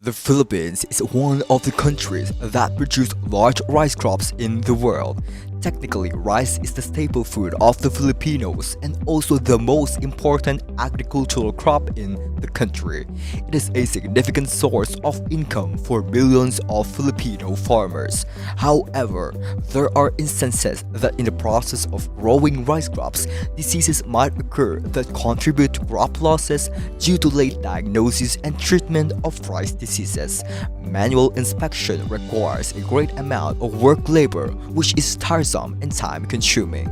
The Philippines is one of the countries that produce large rice crops in the world. Technically, rice is the staple food of the Filipinos and also the most important agricultural crop in the country. It is a significant source of income for millions of Filipino farmers. However, there are instances that in the process of growing rice crops, diseases might occur that contribute to crop losses due to late diagnosis and treatment of rice diseases. Manual inspection requires a great amount of work labor, which is tiresome and time-consuming.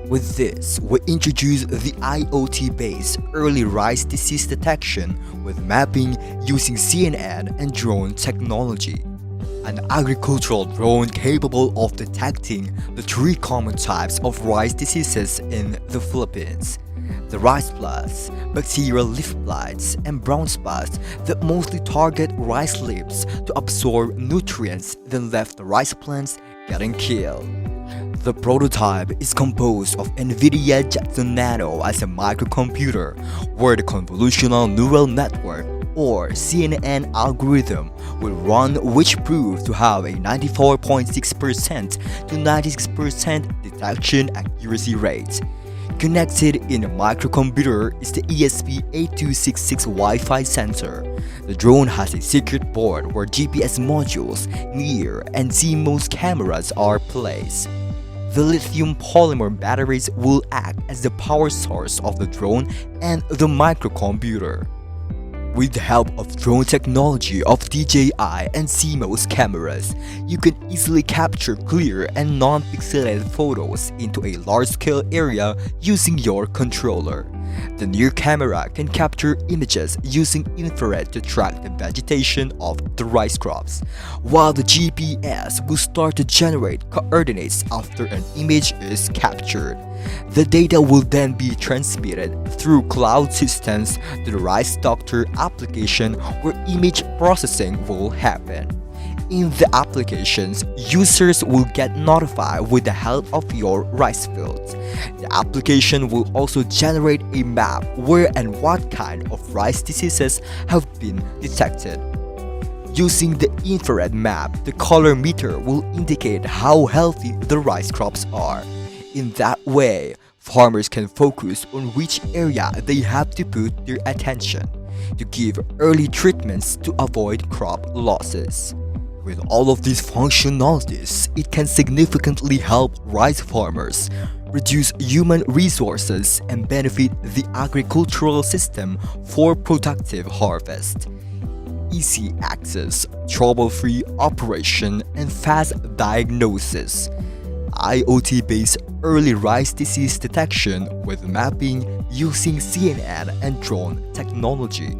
With this, we introduce the IOT-based early rice disease detection with mapping using CNN and drone technology. An agricultural drone capable of detecting the three common types of rice diseases in the Philippines: the rice blast, bacterial leaf blights, and brown spots that mostly target rice leaves to absorb nutrients then left the rice plants getting killed. The prototype is composed of NVIDIA Jetson Nano as a microcomputer, where the convolutional neural network or CNN algorithm will run, which proved to have a 94.6% to 96% detection accuracy rate. Connected in a microcomputer is the ESP8266 Wi-Fi sensor. The drone has a circuit board where GPS modules, near and CMOS cameras are placed. The lithium polymer batteries will act as the power source of the drone and the microcomputer. With the help of drone technology of DJI and CMOS cameras, you can easily capture clear and non-pixelated photos into a large-scale area using your controller. The near camera can capture images using infrared to track the vegetation of the rice crops, while the GPS will start to generate coordinates after an image is captured. The data will then be transmitted through cloud systems to the Rice Doctor application where image processing will happen. In the applications, users will get notified with the health of your rice fields. The application will also generate a map where and what kind of rice diseases have been detected. Using the infrared map, the color meter will indicate how healthy the rice crops are. In that way, farmers can focus on which area they have to put their attention to give early treatments to avoid crop losses. With all of these functionalities, it can significantly help rice farmers, reduce human resources, and benefit the agricultural system for productive harvest. Easy access, trouble-free operation, and fast diagnosis. IoT-based early rice disease detection with mapping using CNN and drone technology.